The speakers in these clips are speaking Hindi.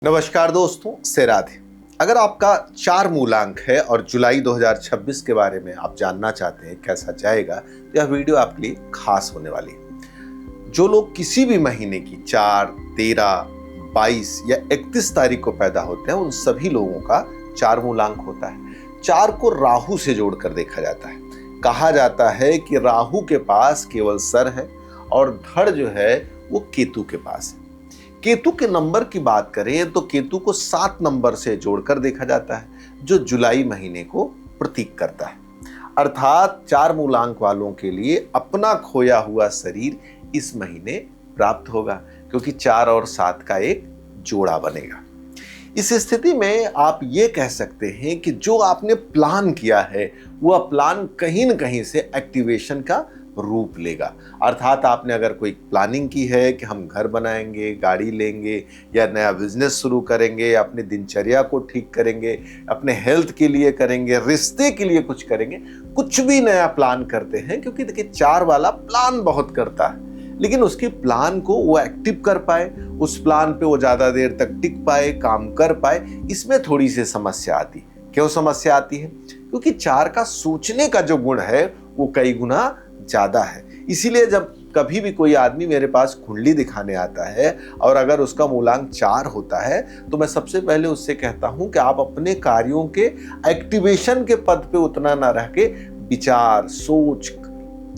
नमस्कार दोस्तों, से राधे। अगर आपका 4 मूलांक है और जुलाई 2026 के बारे में आप जानना चाहते हैं कैसा जाएगा, तो यह वीडियो आपके लिए खास होने वाली है। जो लोग किसी भी महीने की 4, 13, 22 या 31 तारीख को पैदा होते हैं, उन सभी लोगों का 4 मूलांक होता है। 4 को राहु से जोड़कर देखा जाता है। कहा जाता है कि राहु के पास केवल सर है और धड़ जो है वो केतु के पास है। केतु के नंबर की बात करें तो केतु को 7 नंबर से जोड़कर देखा जाता है, जो जुलाई महीने को प्रतीक करता है। अर्थात 4 मूलांक वालों के लिए अपना खोया हुआ शरीर इस महीने प्राप्त होगा, क्योंकि 4 और 7 का एक जोड़ा बनेगा। इस स्थिति में आप ये कह सकते हैं कि जो आपने प्लान किया है वह प्लान कहीं न कहीं से एक्टिवेशन का रूप लेगा। अर्थात आपने अगर कोई प्लानिंग की है कि हम घर बनाएंगे, गाड़ी लेंगे या नया बिजनेस शुरू करेंगे, अपनी दिनचर्या को ठीक करेंगे, अपने हेल्थ के लिए करेंगे, रिश्ते के लिए कुछ करेंगे, कुछ भी नया प्लान करते हैं, क्योंकि देखिए 4 वाला प्लान बहुत करता है, लेकिन उसके प्लान को वो एक्टिव कर पाए, उस प्लान पे वो ज्यादा देर तक टिक पाए, काम कर पाए, इसमें थोड़ी सी समस्या आती है। क्यों समस्या आती है? क्योंकि 4 का सोचने का जो गुण है वो कई गुना ज्यादा है। इसीलिए जब कभी भी कोई आदमी मेरे पास कुंडली दिखाने आता है और अगर उसका मूलांक 4 होता है, तो मैं सबसे पहले उससे कहता हूं कि आप अपने कार्यों के एक्टिवेशन के पद पे उतना ना रह के विचार, सोच,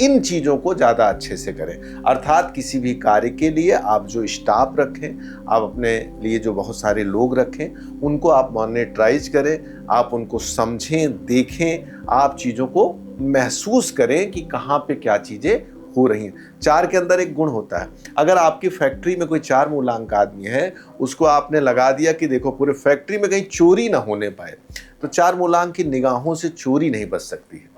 इन चीजों को ज्यादा अच्छे से करें। अर्थात किसी भी कार्य के लिए आप जो स्टाफ रखें, आप अपने लिए जो बहुत सारे लोग रखें, उनको आप मॉनिटराइज करें, आप उनको समझें, देखें, आप चीजों को महसूस करें कि कहाँ पे क्या चीजें हो रही हैं। 4 के अंदर एक गुण होता है। अगर आपकी फैक्ट्री में कोई 4 मूलांक आदमी है, उसको आपने लगा दिया कि देखो पूरे फैक्ट्री में कहीं चोरी ना होने पाए, तो 4 मूलांक की निगाहों से चोरी नहीं बच सकती है,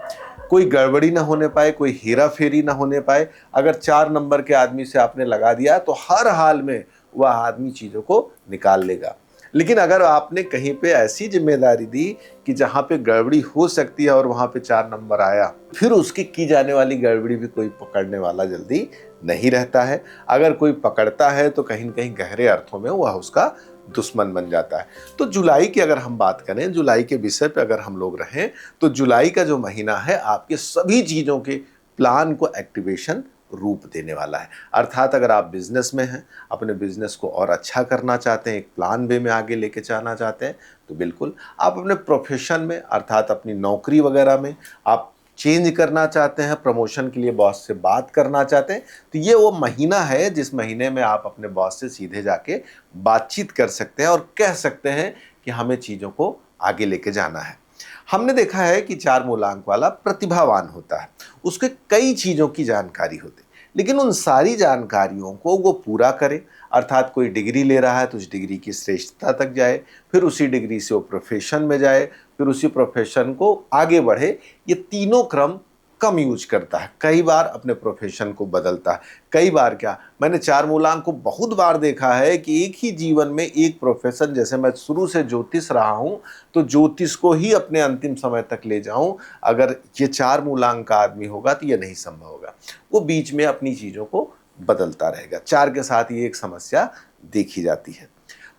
कोई गड़बड़ी ना होने पाए, कोई हेरा फेरी ना होने पाए। अगर 4 नंबर के आदमी से आपने लगा दिया तो हर हाल में वह आदमी चीजों को निकाल लेगा। लेकिन अगर आपने कहीं पे ऐसी जिम्मेदारी दी कि जहां पे गड़बड़ी हो सकती है और वहां पे 4 नंबर आया, फिर उसकी की जाने वाली गड़बड़ी भी कोई पकड़ने वाला जल्दी नहीं रहता है। अगर कोई पकड़ता है तो कहीं न कहीं गहरे अर्थों में वह उसका दुश्मन बन जाता है। तो जुलाई की अगर हम बात करें, जुलाई के विषय पे अगर हम लोग रहें, तो जुलाई का जो महीना है आपके सभी चीजों के प्लान को एक्टिवेशन रूप देने वाला है। अर्थात अगर आप बिजनेस में हैं, अपने बिजनेस को और अच्छा करना चाहते हैं, एक प्लान वे में आगे लेके जाना चाहते हैं, तो बिल्कुल आप अपने प्रोफेशन में, अर्थात अपनी नौकरी वगैरह में आप चेंज करना चाहते हैं, प्रमोशन के लिए बॉस से बात करना चाहते हैं, तो ये वो महीना है जिस महीने में आप अपने बॉस से सीधे जाके बातचीत कर सकते हैं और कह सकते हैं कि हमें चीज़ों को आगे लेके जाना है। हमने देखा है कि 4 मूलांक वाला प्रतिभावान होता है, उसके कई चीज़ों की जानकारी होती है, लेकिन उन सारी जानकारियों को वो पूरा करे। अर्थात कोई डिग्री ले रहा है तो उस डिग्री की श्रेष्ठता तक जाए, फिर उसी डिग्री से वो प्रोफेशन में जाए, फिर उसी प्रोफेशन को आगे बढ़े। ये तीनों क्रम कम यूज करता है, कई बार अपने प्रोफेशन को बदलता है। कई बार क्या, मैंने 4 मूलांक को बहुत बार देखा है कि एक ही जीवन में एक प्रोफेशन, जैसे मैं शुरू से ज्योतिष रहा हूं तो ज्योतिष को ही अपने अंतिम समय तक ले जाऊं, अगर ये 4 मूलांक का आदमी होगा तो ये नहीं संभव होगा। वो बीच में अपनी चीजों को बदलता रहेगा। 4 के साथ ये एक समस्या देखी जाती है।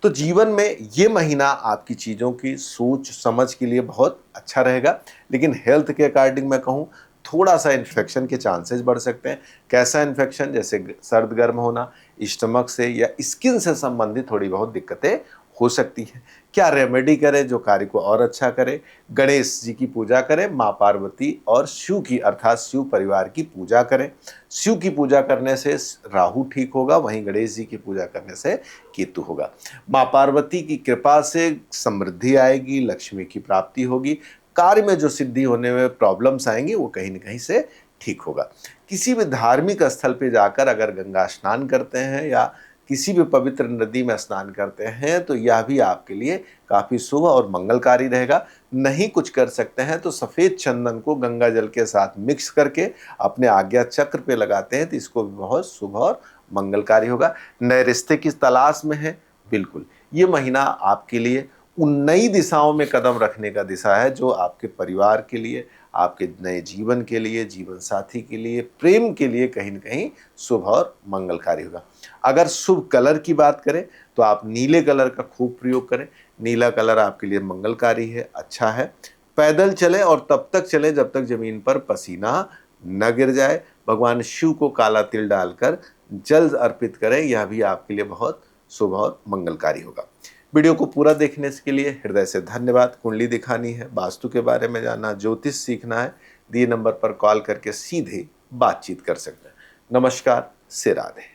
तो जीवन में ये महीना आपकी चीज़ों की सोच समझ के लिए बहुत अच्छा रहेगा, लेकिन हेल्थ के अकॉर्डिंग मैं कहूँ, थोड़ा सा इन्फेक्शन के चांसेस बढ़ सकते हैं। कैसा इन्फेक्शन? जैसे सर्द गर्म होना, स्टमक से या स्किन से संबंधित थोड़ी बहुत दिक्कतें हो सकती हैं। क्या रेमेडी करें जो कार्य को और अच्छा करे? गणेश जी की पूजा करें, माँ पार्वती और शिव की, अर्थात शिव परिवार की पूजा करें। शिव की पूजा करने से राहु ठीक होगा, वहीं गणेश जी की पूजा करने से केतु होगा। माँ पार्वती की कृपा से समृद्धि आएगी, लक्ष्मी की प्राप्ति होगी, कार्य में जो सिद्धि होने में प्रॉब्लम्स आएंगी वो कहीं न कहीं से ठीक होगा। किसी भी धार्मिक स्थल पे जाकर अगर गंगा स्नान करते हैं या किसी भी पवित्र नदी में स्नान करते हैं, तो यह भी आपके लिए काफ़ी शुभ और मंगलकारी रहेगा। नहीं कुछ कर सकते हैं तो सफ़ेद चंदन को गंगा जल के साथ मिक्स करके अपने आज्ञा चक्र पे लगाते हैं, तो इसको भी बहुत शुभ और मंगलकारी होगा। नए रिश्ते की तलाश में है, बिल्कुल ये महीना आपके लिए उन नई दिशाओं में कदम रखने का दिशा है जो आपके परिवार के लिए, आपके नए जीवन के लिए, जीवन साथी के लिए, प्रेम के लिए कहीं न कहीं शुभ और मंगलकारी होगा। अगर शुभ कलर की बात करें तो आप नीले कलर का खूब प्रयोग करें। नीला कलर आपके लिए मंगलकारी है, अच्छा है। पैदल चलें और तब तक चलें जब तक जमीन पर पसीना न गिर जाए। भगवान शिव को काला तिल डालकर जल अर्पित करें, यह भी आपके लिए बहुत शुभ और मंगलकारी होगा। वीडियो को पूरा देखने के लिए हृदय से धन्यवाद। कुंडली दिखानी है, वास्तु के बारे में जानना, ज्योतिष सीखना है, दिए नंबर पर कॉल करके सीधे बातचीत कर सकते हैं। नमस्कार, से राधे।